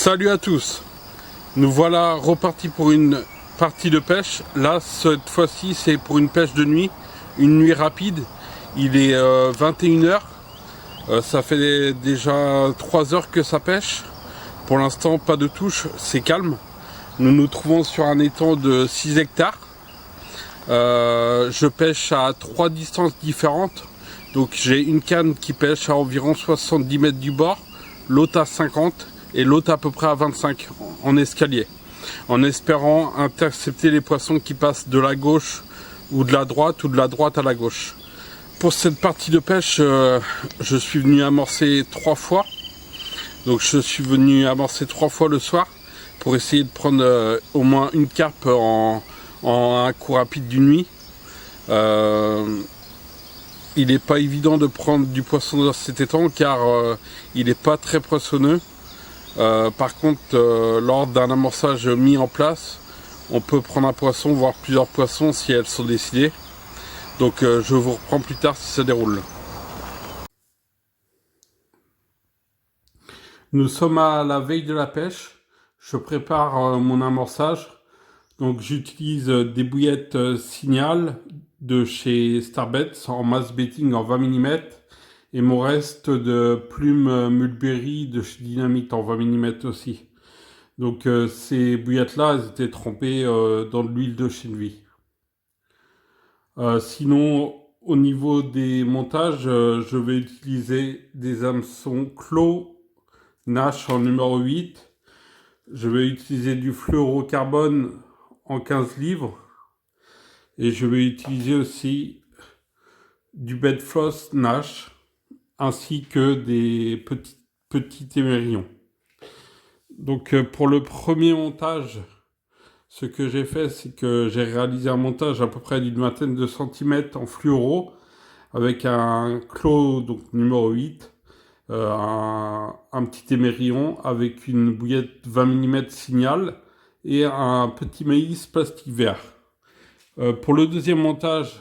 Salut à tous, nous voilà repartis pour une partie de pêche. Là, cette fois-ci, c'est pour une pêche de nuit, une nuit rapide. Il est 21 h, ça fait déjà 3 heures que ça pêche. Pour l'instant, pas de touche, c'est calme. Nous nous trouvons sur un étang de 6 hectares. Je pêche à 3 distances différentes. Donc j'ai une canne qui pêche à environ 70 mètres du bord, l'autre à 50 et l'autre à peu près à 25 en escalier, en espérant intercepter les poissons qui passent de la gauche ou de la droite à la gauche. Pour cette partie de pêche, je suis venu amorcer 3 fois. Donc je suis venu amorcer 3 fois le soir pour essayer de prendre au moins une carpe en un coup rapide d'une nuit. Il n'est pas évident de prendre du poisson dans cet étang car il n'est pas très poissonneux. Par contre, lors d'un amorçage mis en place, on peut prendre un poisson, voire plusieurs poissons si elles sont décidées. Donc je vous reprends plus tard si ça déroule. Nous sommes à la veille de la pêche. Je prépare mon amorçage. Donc j'utilise des bouillettes Signal de chez Starbets en mass betting en 20 mm. Et mon reste de plumes Mulberry de chez Dynamite en 20 mm aussi. Donc ces bouillettes-là, elles étaient trempées dans de l'huile de chènevis. Sinon, au niveau des montages, je vais utiliser des hameçons Claw Nash en numéro 8. Je vais utiliser du fluorocarbone en 15 livres. Et je vais utiliser aussi du Bedfrost Nash, ainsi que des petits émerillons. Donc pour le premier montage, ce que j'ai fait, c'est que j'ai réalisé un montage à peu près d'une vingtaine de centimètres en fluoro, avec un Claw, donc numéro 8, un petit émerillon avec une bouillette 20 mm Signal et un petit maïs plastique vert. Pour le deuxième montage,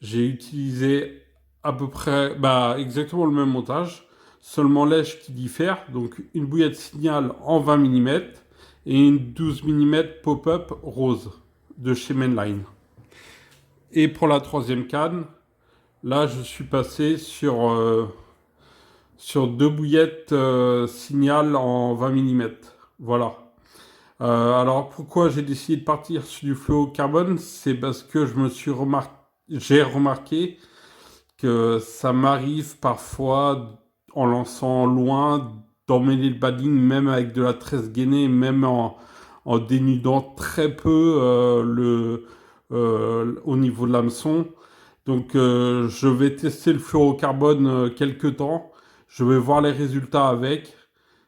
j'ai utilisé à peu près exactement le même montage, seulement lèche qui diffère, donc une bouillette Signal en 20 mm et une 12 mm pop-up rose de chez Mainline. Et pour la troisième canne, là je suis passé sur 2 bouillettes Signal en 20 mm. Voilà. Alors pourquoi j'ai décidé de partir sur du fluorocarbone, c'est parce que j'ai remarqué que ça m'arrive parfois, en lançant loin, d'emmêler le badding, même avec de la tresse gainée, même en dénudant très peu au niveau de l'hameçon. Donc je vais tester le fluorocarbone quelques temps, je vais voir les résultats avec,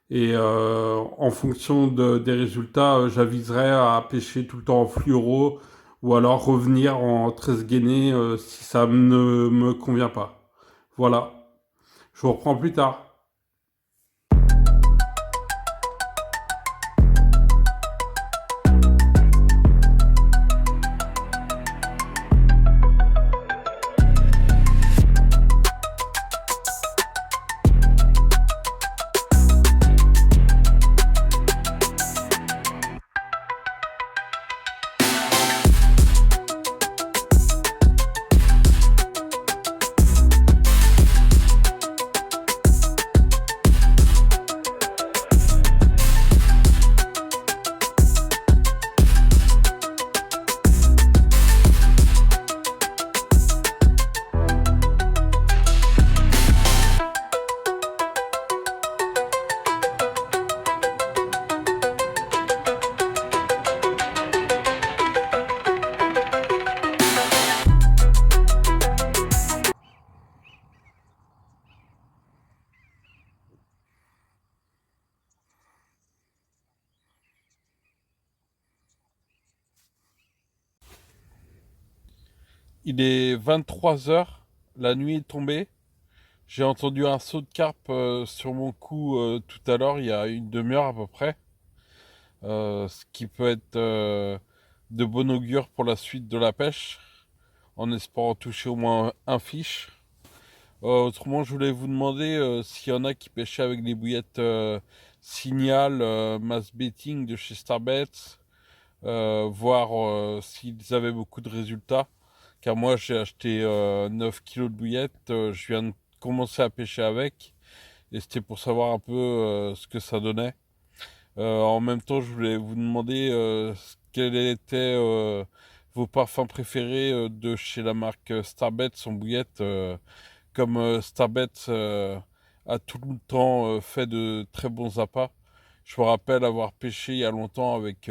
Et en fonction des résultats, j'aviserai à pêcher tout le temps en fluoro ou alors revenir en 13 gainés si ça ne me convient pas. Voilà, je vous reprends plus tard. Il est 23 heures, la nuit est tombée. J'ai entendu un saut de carpe sur mon cou tout à l'heure, il y a une demi-heure à peu près. Ce qui peut être de bon augure pour la suite de la pêche, en espérant toucher au moins un fiche. Autrement, je voulais vous demander s'il y en a qui pêchaient avec des bouillettes Signal, Mass Betting de chez Starbets, voir s'ils avaient beaucoup de résultats. Car moi, j'ai acheté 9 kilos de bouillettes, je viens de commencer à pêcher avec, et c'était pour savoir un peu ce que ça donnait. En même temps, je voulais vous demander quels étaient vos parfums préférés de chez la marque Starbets en bouillette. Comme Starbets a tout le temps fait de très bons appâts. Je me rappelle avoir pêché il y a longtemps avec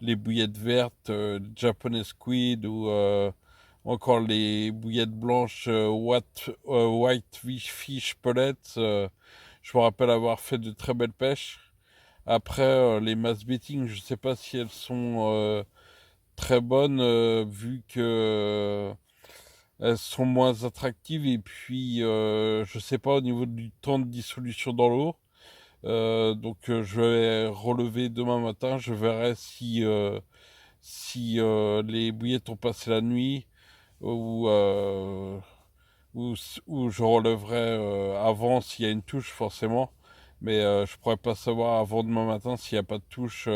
les bouillettes vertes, Japanese Squid ou encore les bouillettes blanches White Fish Pullets. Je me rappelle avoir fait de très belles pêches. Après, les mass betting, je ne sais pas si elles sont très bonnes vu que elles sont moins attractives et puis je sais pas au niveau du temps de dissolution dans l'eau. Donc je vais relever demain matin, je verrai si les bouillettes ont passé la nuit ou ou je relèverai avant s'il y a une touche forcément. Mais je pourrais pas savoir avant demain matin s'il n'y a pas de touche,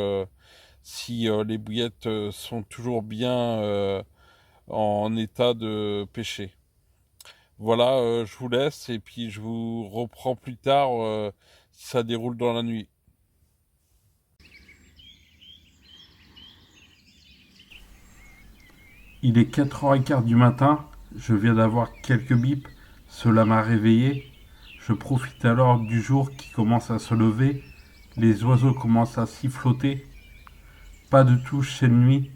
si les bouillettes sont toujours bien en état de pêcher. Voilà, je vous laisse et puis je vous reprends plus tard si ça déroule dans la nuit. Il est 4h15 du matin, je viens d'avoir quelques bips, cela m'a réveillé. Je profite alors du jour qui commence à se lever, les oiseaux commencent à siffloter, pas de touche cette nuit,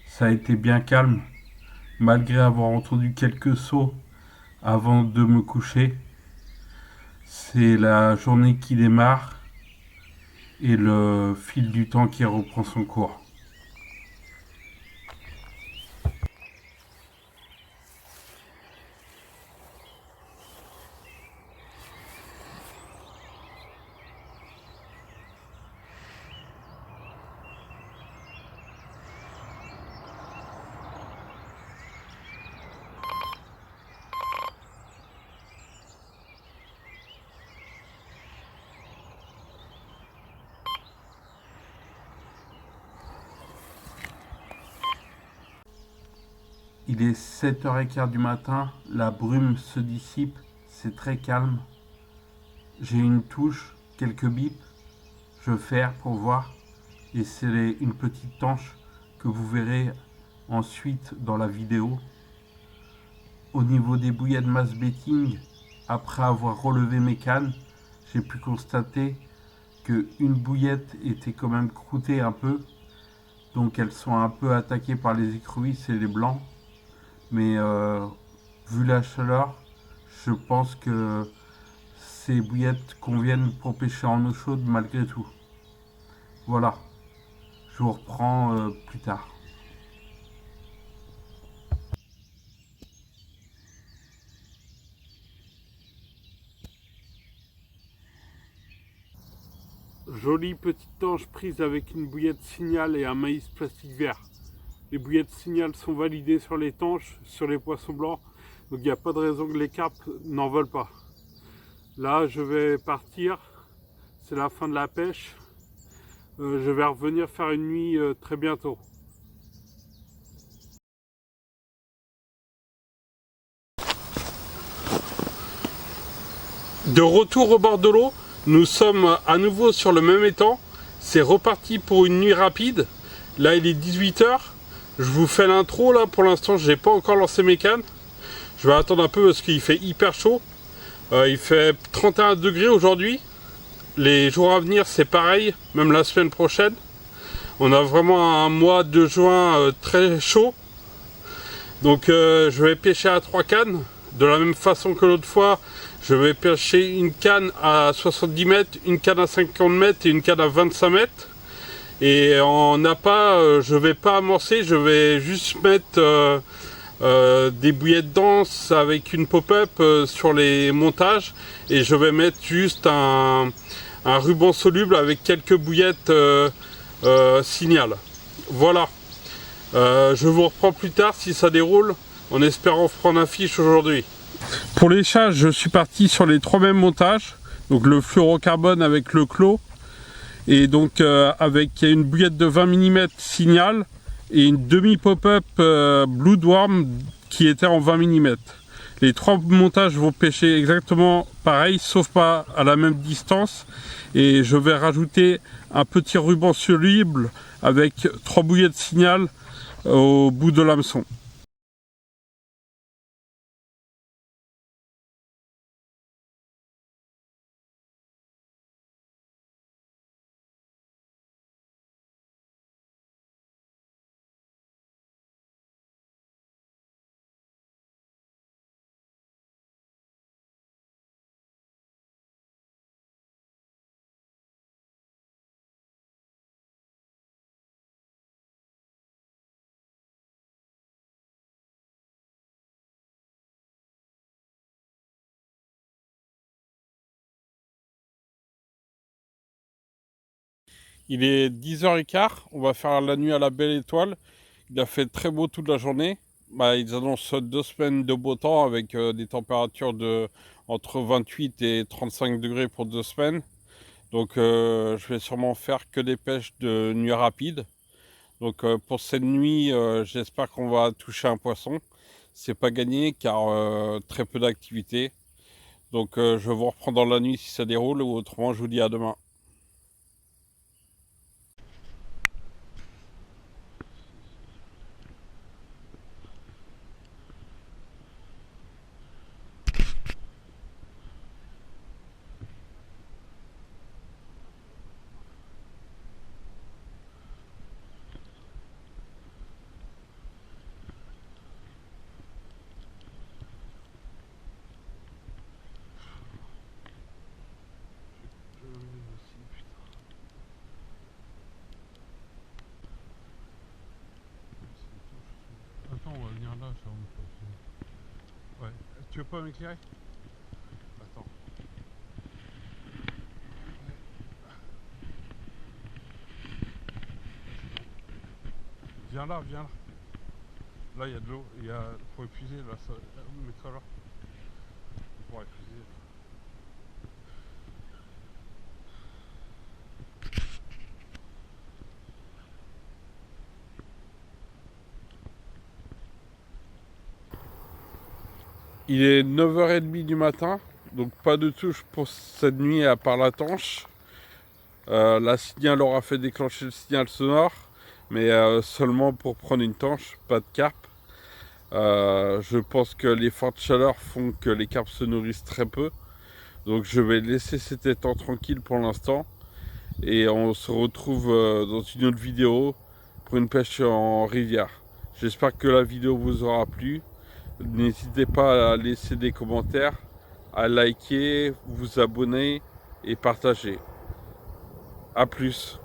ça a été bien calme, malgré avoir entendu quelques sauts avant de me coucher. C'est la journée qui démarre et le fil du temps qui reprend son cours. Il est 7h15 du matin, la brume se dissipe, c'est très calme. J'ai une touche, quelques bips, je ferre pour voir, et c'est une petite tanche que vous verrez ensuite dans la vidéo. Au niveau des bouillettes mass betting, après avoir relevé mes cannes, j'ai pu constater qu'une bouillette était quand même croûtée un peu, donc elles sont un peu attaquées par les écrevisses et les blancs. Mais vu la chaleur, je pense que ces bouillettes conviennent pour pêcher en eau chaude malgré tout. Voilà, je vous reprends plus tard. Jolie petite tanche prise avec une bouillette Signal et un maïs plastique vert. Les bouillettes Signal sont validées sur les tanches, sur les poissons blancs, donc il n'y a pas de raison que les carpes n'en veulent pas. Là, je vais partir, c'est la fin de la pêche. Je vais revenir faire une nuit très bientôt. De retour au bord de l'eau, nous sommes à nouveau sur le même étang. C'est reparti pour une nuit rapide. Là, il est 18 h. Je vous fais l'intro là. Pour l'instant, je n'ai pas encore lancé mes cannes. Je vais attendre un peu parce qu'il fait hyper chaud. Il fait 31 degrés aujourd'hui. Les jours à venir, c'est pareil, même la semaine prochaine. On a vraiment un mois de juin très chaud. Donc, je vais pêcher à 3 cannes. De la même façon que l'autre fois, je vais pêcher une canne à 70 mètres, une canne à 50 mètres et une canne à 25 mètres. Et en appât, je vais pas amorcer, je vais juste mettre des bouillettes denses avec une pop-up sur les montages. Et je vais mettre juste un ruban soluble avec quelques bouillettes Signal. Voilà. Je vous reprends plus tard si ça déroule, en espérant prendre un fiche aujourd'hui. Pour les chats, je suis parti sur les 3 mêmes montages. Donc le fluorocarbone avec le clos. Et donc avec une bouillette de 20 mm Signal et une demi pop-up Bloodworm qui était en 20 mm. Les 3 montages vont pêcher exactement pareil, sauf pas à la même distance. Et je vais rajouter un petit ruban soluble avec 3 bouillettes Signal au bout de l'hameçon. Il est 10h15, on va faire la nuit à la belle étoile. Il a fait très beau toute la journée. Ils annoncent 2 semaines de beau temps avec des températures de entre 28 et 35 degrés pour 2 semaines. Donc je vais sûrement faire que des pêches de nuit rapide. Donc pour cette nuit, j'espère qu'on va toucher un poisson. C'est pas gagné car très peu d'activité. Donc je vous reprends dans la nuit si ça déroule ou autrement je vous dis à demain. Attends, on va venir là, ça va me faire. Ouais. Tu veux pas m'éclairer? Attends. Viens là, viens là. Là, il y a de l'eau. Pour épuiser, là, ça. Mets-toi là. Pour épuiser. Il est 9h30 du matin, donc pas de touche pour cette nuit à part la tanche. La Signal aura fait déclencher le signal sonore, mais seulement pour prendre une tanche, pas de carpe. Je pense que les fortes chaleurs font que les carpes se nourrissent très peu. Donc je vais laisser cet étang tranquille pour l'instant. Et on se retrouve dans une autre vidéo pour une pêche en rivière. J'espère que la vidéo vous aura plu. N'hésitez pas à laisser des commentaires, à liker, vous abonner et partager. À plus.